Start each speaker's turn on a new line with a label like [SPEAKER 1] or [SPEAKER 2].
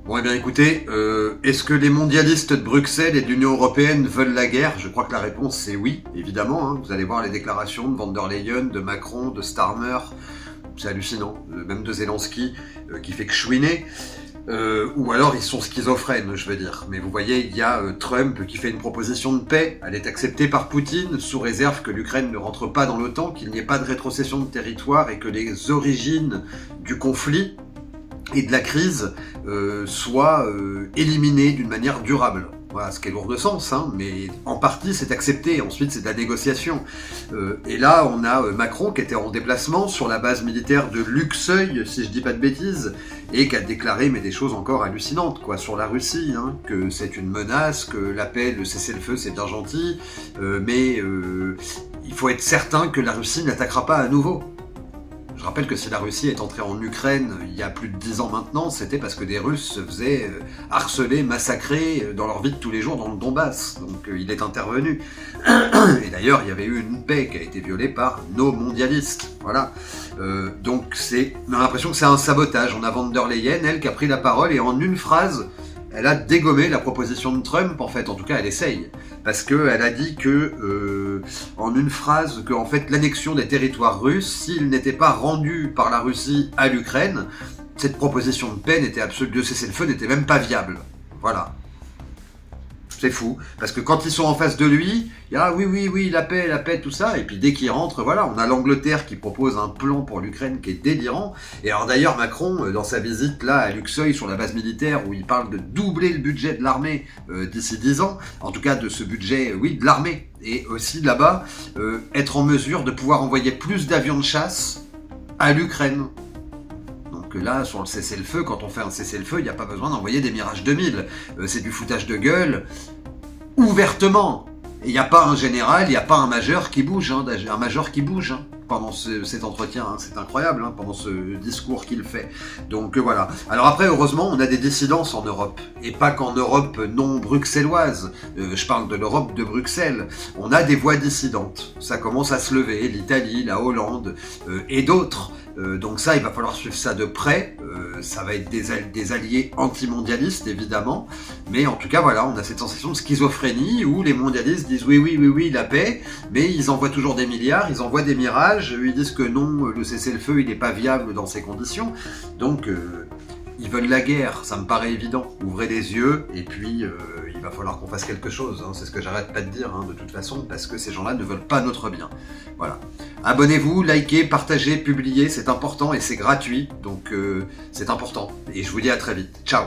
[SPEAKER 1] Bon, eh bien écoutez, est-ce que les mondialistes de Bruxelles et de l'Union Européenne veulent la guerre? Je crois que la réponse c'est oui, évidemment. Hein. Vous allez voir les déclarations de Van der Leyen, de Macron, de Starmer. C'est hallucinant. Même de Zelensky, qui fait que chouiner. Ou alors ils sont schizophrènes, je veux dire. Mais vous voyez, il y a Trump qui fait une proposition de paix. Elle est acceptée par Poutine, sous réserve que l'Ukraine ne rentre pas dans l'OTAN, qu'il n'y ait pas de rétrocession de territoire et que les origines du conflit et de la crise soient éliminées d'une manière durable. Voilà, ce qui est lourd de sens, hein, mais en partie c'est accepté, ensuite c'est de la négociation. Et là on a Macron qui était en déplacement sur la base militaire de Luxeuil, si je dis pas de bêtises, et qui a déclaré mais des choses encore hallucinantes quoi, sur la Russie, hein, que c'est une menace, que la paix, le cessez-le-feu c'est bien gentil, mais il faut être certain que la Russie n'attaquera pas à nouveau. Je rappelle que si la Russie est entrée en Ukraine il y a plus de 10 ans maintenant, c'était parce que des Russes se faisaient harceler, massacrer dans leur vie de tous les jours dans le Donbass. Donc il est intervenu. Et d'ailleurs, il y avait eu une paix qui a été violée par nos mondialistes. Voilà. Donc on a l'impression que c'est un sabotage. On a Van der Leyen, elle, qui a pris la parole et en une phrase, elle a dégommé la proposition de Trump, en fait. En tout cas, elle essaye. Parce qu'elle a dit que, en une phrase, que en fait, l'annexion des territoires russes, s'il n'était pas rendu par la Russie à l'Ukraine, cette proposition de paix de cessez-le-feu n'était même pas viable. Voilà. C'est fou, parce que quand ils sont en face de lui, il y a oui, la paix, tout ça, et puis dès qu'il rentre, voilà, on a l'Angleterre qui propose un plan pour l'Ukraine qui est délirant, et alors d'ailleurs Macron, dans sa visite là à Luxeuil sur la base militaire, où il parle de doubler le budget de l'armée d'ici 10 ans, en tout cas de ce budget, oui, de l'armée, et aussi là-bas, être en mesure de pouvoir envoyer plus d'avions de chasse à l'Ukraine. Que là, sur le cessez-le-feu, quand on fait un cessez-le-feu, il n'y a pas besoin d'envoyer des Mirage 2000. C'est du foutage de gueule, ouvertement. Et il n'y a pas un général, il n'y a pas un major qui bouge, pendant cet entretien. Hein. C'est incroyable, hein, pendant ce discours qu'il fait. Donc voilà. Alors après, heureusement, on a des dissidences en Europe. Et pas qu'en Europe non bruxelloise. Je parle de l'Europe de Bruxelles. On a des voix dissidentes. Ça commence à se lever. L'Italie, la Hollande et d'autres. Donc ça, il va falloir suivre ça de près. Ça va être des alliés anti-mondialistes, évidemment. Mais en tout cas, voilà, on a cette sensation de schizophrénie où les mondialistes disent oui, la paix, mais ils envoient toujours des milliards, ils envoient des mirages, ils disent que non, le cessez-le-feu, il n'est pas viable dans ces conditions. Donc, ils veulent la guerre, ça me paraît évident. Ouvrez les yeux, et puis il va falloir qu'on fasse quelque chose. Hein. C'est ce que j'arrête pas de dire, hein, de toute façon, parce que ces gens-là ne veulent pas notre bien. Voilà. Abonnez-vous, likez, partagez, publiez, c'est important et c'est gratuit, donc c'est important. Et je vous dis à très vite. Ciao.